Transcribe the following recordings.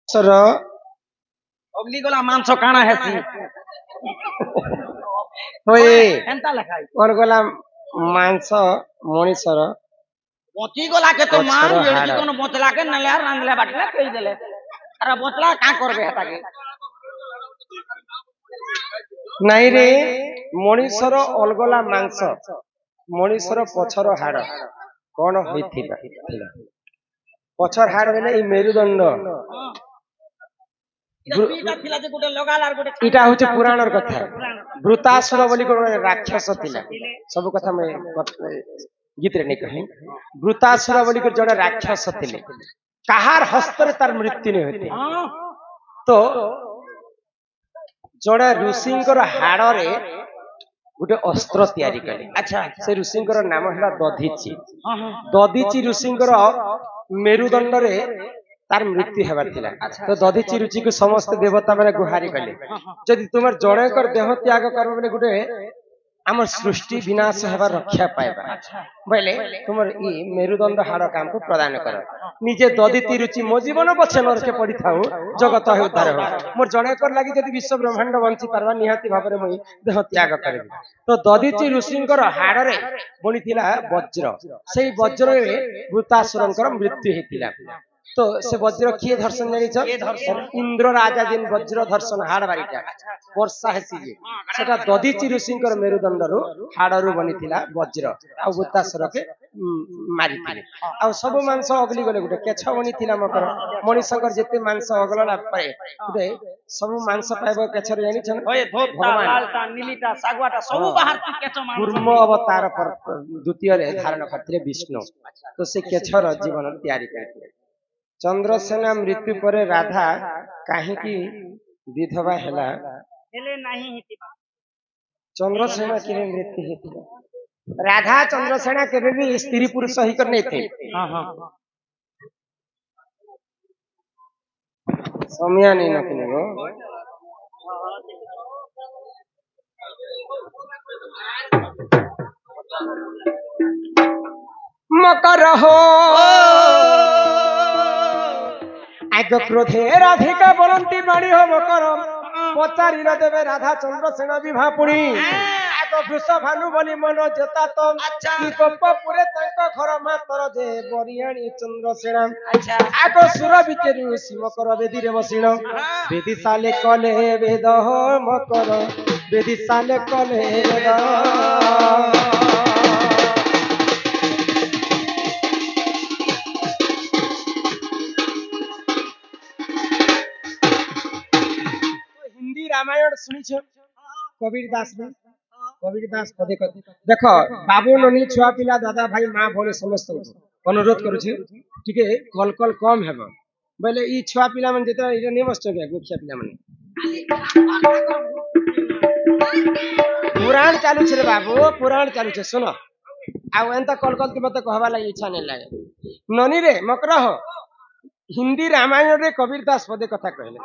ସର ଅଗଲି ଗଲା ମାଂସ କାଣା ହେସି ହୋଇ ଏନ୍ତା ଲେଖା କଣ ଗଲା ମାଂସ ମଣିଷର ବଞ୍ଚି ଗଲା କେ ତ ମା ପଛର ଏଡକି ହାଡ଼। କୋନ ବଞ୍ଚଲା କେ ନେଲେ ରାନ୍ଧଲେ ବାଟଲେ କହି ଦେଲେ ଆରେ ବଞ୍ଚଲା କାଁ করবে হেতাকে ନାଇଁ ରେ ମଣିଷର ଅଲଗଲା ମାଂସ ମଣିଷର ପଛର ହାଡ଼ କଣ ହୋଇଥିଲା ପଛର ହାଡ଼ ବେଲେ ଏଇ ମେରୁଦଣ୍ଡ ଦୁଇଟା ଥିଲା ଯେ ଗୋଟେ ଲଗାଲ আর ଗୋଟେ ଏଇଟା ହଉଛି ପୁରାଣର କଥା ବୃତାସୁର ବୋଲି ଗୋଟେ ରାକ୍ଷସ ଥିଲା ସବୁ କଥା ମୁଁ ଗୀତରେ ନେଇ କହି ବୃତାସୁର ବୋଲି ଜଣେ ରାକ୍ଷସ ଥିଲେ କାହାର ହସ୍ତରେ ତାର ମୃତ୍ୟୁ ନି ହୋଇଥିଲା ତ ଜଣେ ଋଷିଙ୍କର ହାଡ଼ରେ ଗୋଟେ ଅସ୍ତ୍ର ତିଆରି କଲେ ଆଚ୍ଛା ସେ ଋଷିଙ୍କର ନାମ ହେଲା ଦଧିଚି ଦଧିଚି ଋଷିଙ୍କର ମେରୁଦଣ୍ଡରେ ତାର ମୃତ୍ୟୁ ହେବାର ଥିଲା ତ ଦଧିଚି ଋଷିକୁ ସମସ୍ତ ଦେବତା ମାନେ ଗୁହାରି କଲେ ଯଦି ତୁମର ଜଣେଙ୍କର ଦେହ ତ୍ୟାଗ କରିବ ବୋଲି ଗୋଟେ ଆମର ସୃଷ୍ଟି ବିନାଶ ହେବାର ରକ୍ଷା ପାଇବା ବୋଇଲେ ତୁମର ଇ ମେରୁଦଣ୍ଡ ହାଡ଼ କାମକୁ ପ୍ରଦାନ କର ନିଜେ ଦଧିଚି ରୁଚି ମୋ ଜୀବନ ପଛେ ନରକେ ପଡ଼ିଥାଉ ଜଗତ ହେ ଉଦ୍ଧାର ହଉ ମୋର ଜଣେକର ଲାଗି ଯଦି ବିଶ୍ୱ ବ୍ରହ୍ମାଣ୍ଡ ବଞ୍ଚି ପାରବା ନିହାତି ଭାବରେ ମୁଁ ଦେହ ତ୍ୟାଗ କରିବି ତ ଦଧିଚି ଋଷିଙ୍କର ହାଡ଼ରେ ବଣିଥିଲା ବଜ୍ର ସେଇ ବଜ୍ରରେ ବୃତାସୁରଙ୍କର ମୃତ୍ୟୁ ହେଇଥିଲା तो से वज्र किए धर्षण जानी इंद्र राजा जिन वज्र धर्षण हाड़ बारीटा वर्षा हेसी जे सेटा दधिचि ऋषिंकर मेरुदंडरु हाड़रु बनिथिला वज्र आ वृत्तासुर के मारिथिले आ सब मांस अगली गले गुटे केछ बनिथिला मकर मणिशंकर जेते मांस अगलला परे गुटे सब मांस पाइबो केछर जानी छन ओए धोता लालटा नीलीटा सागवाटा सब बाहर की केछ मांस कूर्म अवतार पर द्वितीय रे धारण करथिले विष्णु तो से केछर जीवन तैयारी करथिले चंद्रसेना मृत्यु पर राधा कहीं विधवा हेला हेले नहीं हितिबा चंद्रसेना के मृत्यु हेतिला राधा चंद्रसेना के भी स्त्री पुरुष ही करने थे हां हां समया नहीं न किने गो मकर हो आग क्रोधे राधिका बोलती बाणी हो मकर पचारि न देवे राधा चंद्रसेना विवाह पुणी आग वृष भानु बोली मन जोता तो गोपपुरे तांको घर मातर जे बरियाणी चंद्रसेना आग सुर बिचेरु मकर बेदी रे बसिण बेदी साले कले वेद मकर बेदी साले कले वेद रामायण सुनी कबीर दास ने कबीर दास पदे देख बाबू ननी छुआ पिला दादा भाई माँ भोले समस्त अनुरोध करू टिके कल कल कम हेब बोले ई छुआ पिला मन जेते इरे नै बसछ के गुखिया पिला मन पुराण चालू छे रे बाबू पुराण चालू छे सुनो आ एंता कल कल के मते कहबा लागि इच्छा नै लागे ननी रे मकरा हो हिंदी रामायण रे कबीर दास पदे कथा कहले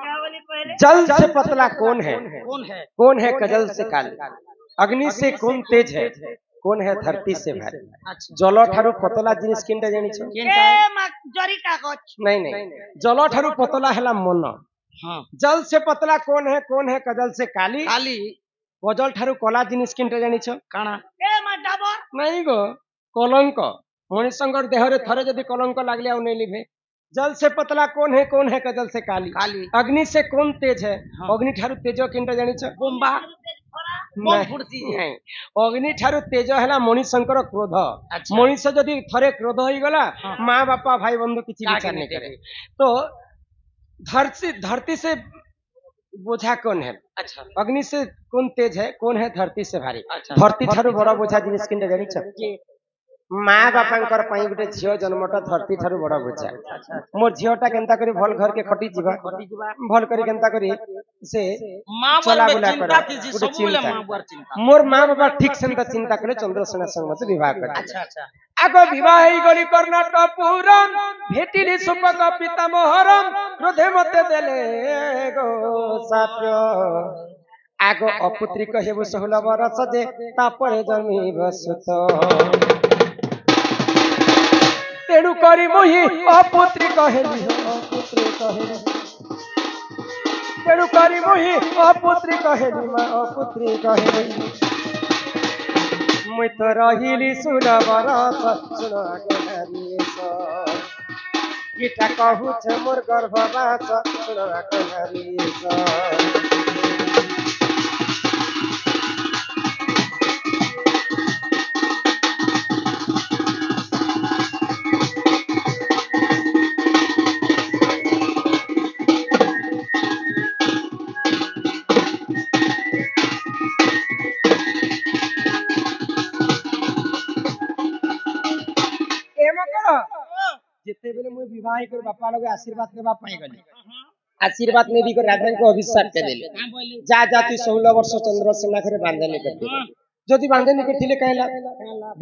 जल से पतला कौन है कजल से काली अग्नि से कौन तेज है कौन है धरती से भारी जल ठारू पतला जिनिस किनटा जानि छ जरी कागज नहीं जल ठारू पतला हला मन हां जल से पतला कौन है कजल से काली काली कजल ठारू कला जिनिस किनटा जानि छ काना ए मा डाबर नहीं गो कलंक मणिशंकर देह रे थरे जदी कलंक लागले आ नै लिभे जल से पतला कौन है कजल से काली काली अग्नि से कौन तेज है अग्नि ठारू तेज किनटा जानि छ बोंबा बम फुर्ती है अग्नि ठारू तेज हला मणिशंकर क्रोध मनीष जदी थरे क्रोध होई गला मां बापा भाई बंधु किछि विचार नहीं करे तो धरती से बोझा कौन है अच्छा अग्नि से कौन तेज है कौन है धरती से भारी धरती ठारू बड़ा बोझा जिनिस किनटा जानि छ माँ बापांकर पई गुटे झियो जन्मटा धरती ठारू बड़ा बुझा मोर झियोटा केनता करी भल घर के खटी जीवा भल करी केनता करी से मां चला बाप बुला चिंता कर थी गुटे सब मां बाप चिंता मोर माँ बापा ठीक से चिंता करे चंद्रसेना संग मत विवाह कर अच्छा अच्छा आगो विवाह ही गली कर्णाटकपुरम भेटिली सुपक पितामहरम क्रोधे मते देले गो साप्य आगो अपुत्रिक हेबु 16 बरस जे तापरे जन्मी बसुत तेणु करी मोहि अपुत्री कहेली तेणु करी मुही अपुत्री कहेली माँ अपुत्री कहेली मुई तो रहिली सुन बरस सुन नारीस गीता कहूछ मोर गर्भवास सुन नारीस जितेबेले मुई विवाह कर बापा लोग आशीर्वाद देबा पाई गली आशीर्वाद ने दी कर राधा को अभिशाप के देले जा जा तू 16 वर्ष चंद्रसेना घरे बांधले करते जदि बांधले करथिले कहला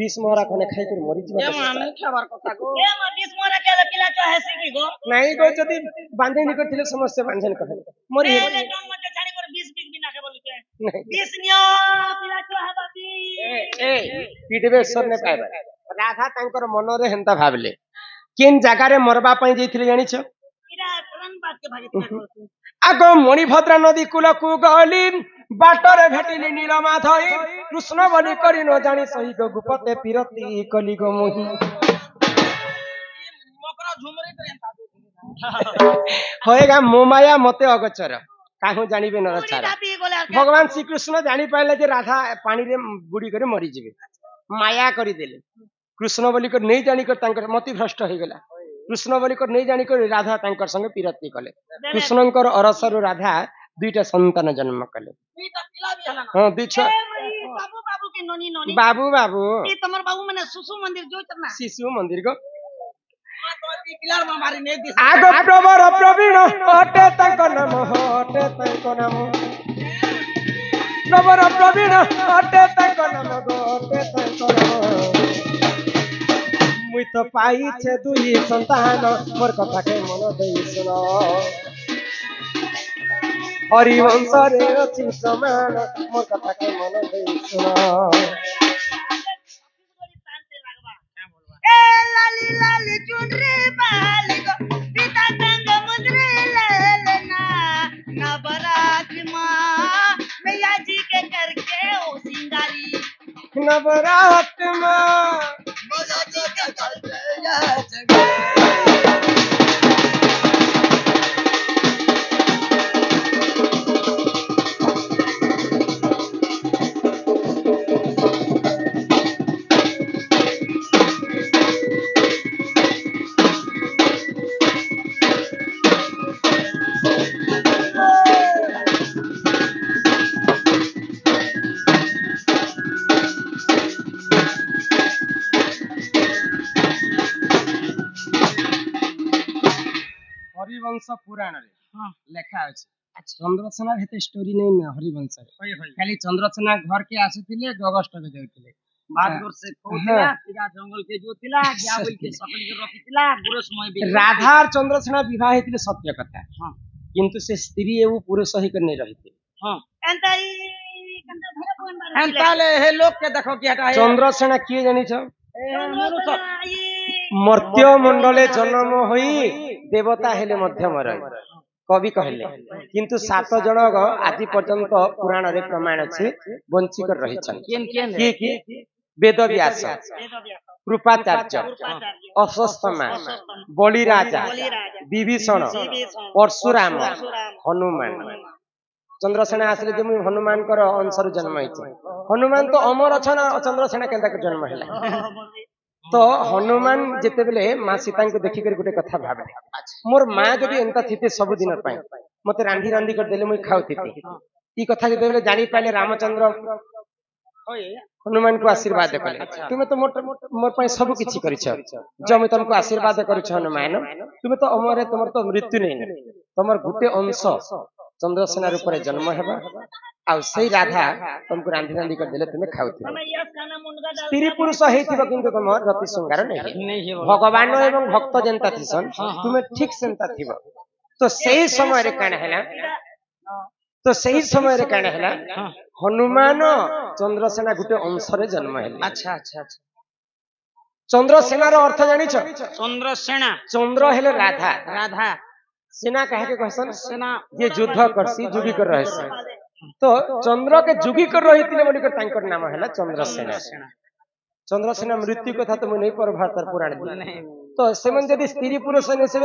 20 मोहरा खने खाई कर मरि ए जीवा माने खबर कथा गो ए म 20 मोरा केला पिला तो हसी की गो नहीं गो जदि बांधले करथिले समस्या बांधन कहे मरि ए ले जन्म के छाड़ी कर 20 बिना के बोलते नहीं 20 नियो पिला तो है बाबी ए पीडवेश्वर ने पाइबा राधा तांकर मनरे हेंता भाबले केन जगह रे मरबा पई जइथिले जानिछ इरा तुरंत बात के भागी आगो मणिभद्रा नदी कूल को गली बाटरे भेटिली नीलमाधई कृष्ण बलि करी न जानी सही गो गुपते पिरती कली गो मोही मकरा झुमरे करे होएगा मोमाया मते अगचर काहू जानिबे न छाड़ा जाती गोले भगवान श्री कृष्ण जानी पाइले जे राधा पानी रे बुड़ी करे मरी जिवे माया करी देले कृष्ण बलि कर नहीं जानी कर तांकर मति भ्रष्ट हो गेला कृष्ण बलि कर नहीं जानी कर राधा तांकर संगे पिरती कले कृष्णकर अरसर राधा दुईटा संतान जन्म कले ई त पिला भी हला हां दुई छ बाबू बाबू की नोनी नोनी बाबू बाबू ई तमर बाबू मने सुसु मंदिर जोइत ना शिशु मंदिर को मां तो ई पिलार में मारी नहीं दिस आगो प्रवर प्रवीण हटे तांक नाम हटे तांक नाम प्रवर प्रवीण हटे तांक नाम हटे तांक नाम मुई तो पाई छे दुई संतान मोर कथा के मन देई सुनो हरिवंश रे अछि समान मोर कथा के मन देई सुनो ए लाली लाली चुनरी बाली गो पिता संग मुद्रे लेना नवरात्रि मां मैया जी के करके ओ सिंगारी नवरात में मैया जी के करके या जगे हरिवंश पुराण रे लेखा अछि चंद्रसेना हेते स्टोरी नहीं ना हरिवंश रे खाली चंद्रसेना घर के आसीथिले गगस्ट के जाउथिले बादगुर से खोतिला सीधा जंगल के जोतिला जाबल के सकल के रखितिला गुरु समय भी राधा और चंद्रसेना विवाह हेतिले सत्य कथा हां किंतु से स्त्री एवं पुरुष ही कर नहीं रहिते हां एंताई कंदा भरा कोन बार एंताले हे लोग के देखो कि हटा चंद्रसेना किए जानी छ ए मनुष्य मर्त्य मंडले जन्म होई देवता हेले मध्यम रही कवि कहले किंतु 7 जन आज पर्यंत पुराण रे प्रमाण अछि वंची कर रही छन केन केन की वेद व्यास कृपाचार्य अश्वत्थामा बलि राजा विभीषण परशुराम हनुमान चंद्रसेना आसले जे हनुमान कर अंशर जन्म होइछ हनुमान तो अमर अछन चंद्रसेना केंता के जन्म हैला तो हनुमान जेते बेले मां सीता को देखि कर गुटे कथा भाबे मोर मां जदी एंता थिते सब दिन पय मते रांधी रांधी कर देले मुई खाउथिते ई कथा जेते बेले जानि पाले रामचंद्र हनुमान को आशीर्वाद कले तुमे तो मोर पय सब किछि करिछ जमे तुमको आशीर्वाद करिछ हनुमान तुमे तो अमर तुमर तो मृत्यु नहीं तुमर गुटे अंश चंद्रसेना रूप रे जन्म हेबा आउ सही राधा तुमको रांधी रांधी कर देले तुमे खाउथिबो स्त्री पुरुष हेतिबो किंतु तुमर रति श्रृंगार नहीं भगवान एवं भक्त जनता थिसन तुमे ठीक सेंता थिबो तो सही समय रे काना हैला तो सही समय रे काना हैला हनुमान चंद्रसेना गुटे अंश रे जन्म हैला अच्छा अच्छा अच्छा चंद्रसेना रो अर्थ जानिछ चंद्रसेना चंद्र हेले राधा राधा सेना कहे के कहसन सेना जे युद्ध करसी जुगी कर रहे से तो चंद्र के जुगी कर रही थी बोली कर तांकर नाम है चंद्रसेना चंद्रसेना मृत्यु कथा तो मुझे नहीं पढ़ भारत पुराण दी तो सेमन जदि स्त्री पुरुष ने से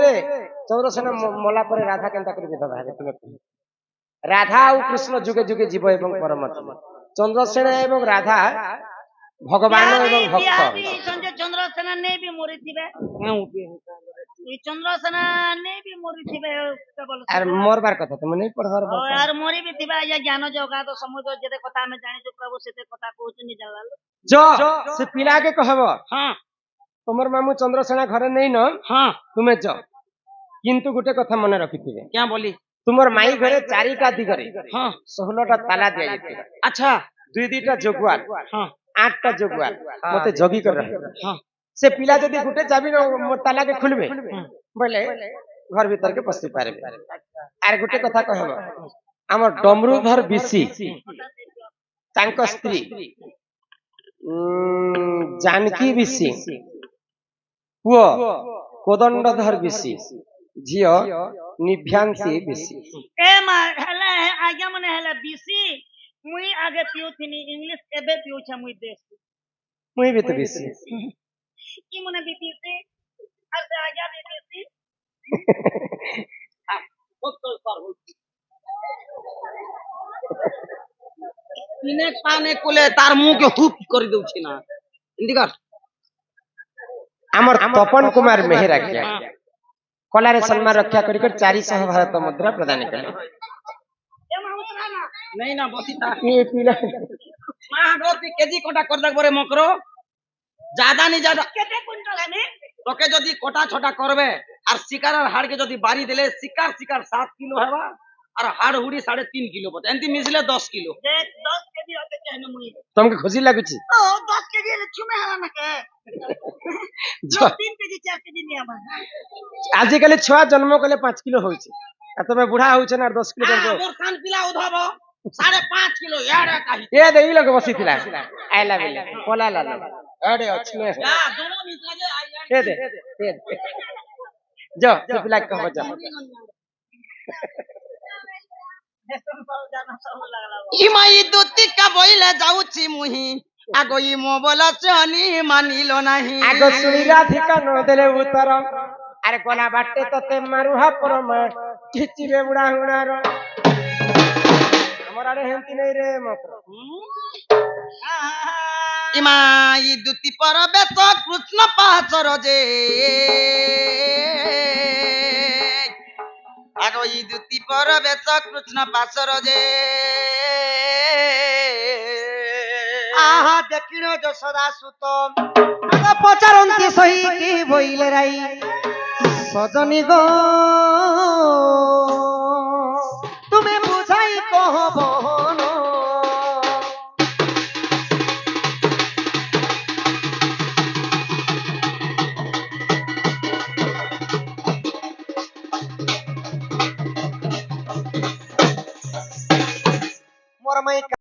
चंद्रसेना मला पर राधा केनता कर विधवा है तुम राधा और कृष्ण जुगे जुगे जीव एवं परमात्मा चंद्रसेना एवं राधा भगवान एवं भक्त संजय चंद्रसेना ने भी मरी थिबे ये चंद्रसेना ने भी मरी थिबे केवल यार मोरबार कथा तुम नहीं पढ़ ओ यार मरी भी थिबे या ज्ञान जगा तो समुद्र जेते कथा में जानि जो प्रभु सेते कथा कहू नि जानलाल जो से पिला के कहब हां तुमर मामू चंद्रसेना घरे नहीं न हां तुम्हें जो किंतु गोटे कथा मन रखिथिबे क्या बोली तुमर माई घरे चारिटा दिगरे हां 16टा ताला दिया जायतिबा अच्छा दुई दुईटा जगुआर हां 8टा जगुआर मते जगी कर रहे हां से पिला जदी गुटे चाबी न मोर ताला के खुलबे बोले घर भीतर के पस्ती पारबे आर गुटे कथा कहब हमर डमरूधर बिसी तांको स्त्री जानकी बिसी पुओ कोदंडधर बिसी झियो निभ्यांशी बिसी ए मा हला आगे मने हला बीसी मुई आगे पियो थिनी इंग्लिश एबे पियो छ मुई देश मुई भी तो बिसी की मने बीसी अरे आगे बीसी इने पाने कुले तार मुंह के हुप कर दउ छी ना इंदिकर हमर तपन कुमार मेहरा के कलारे सम्मान रक्षा करिकर 400 भारत मुद्रा प्रदान कले नहीं ना बसीता ये पिला महागोती केजी कोटा कर दक बरे मकरो ज्यादा नहीं ज्यादा केते क्विंटल है ने তোকে যদি কোটা ছোটা করবে আর শিকারের হাড় কে যদি বাড়ি দিলে শিকার শিকার 7 কিলো হবা আর হাড় হুড়ি 3.5 কিলো পড়ে এন্তি মিশলে 10 কিলো দেখ 10 কেজি হতে চাই না মুই तुमके खुशी लागुची ও 10 কেজি এলে ছুমে হলা না কে जो 3 কেজি 4 কেজি নিয়া বা आजिकल छुआ जन्म कले 5 किलो होइছে आ तमे बुढ़ा होइছে ना 10 किलो करबो मोर कान पिला उधब 5.5 किलो यार काहि ए देई लोग बसिथिला आइला बेले कोला लाला अरे अच्छे या दोनों मित्र जे आई दे दे जो से पिला के कहबो जा ইমাই দুতিকা বইলে যাউছি মুহি আগই মো বলা চনি মানিলো নাহি आगो सुनी राधिका न देले उतर अरे कोला बाटे तते मारुहा परमा खिचिबे बुढ़ा हुनार हमर आरे हेंती नहीं रे मत ইমাই দুতি পর বেশ কৃষ্ণ পাচর যে আগই দুতি পর বেশ কৃষ্ণ পাচর যে आहा दक्षिण যশোদা সুত আগ পচারন্তি সহি কি বইলে রাই সজনী গো তুমি বুঝাই কহব না मोर मई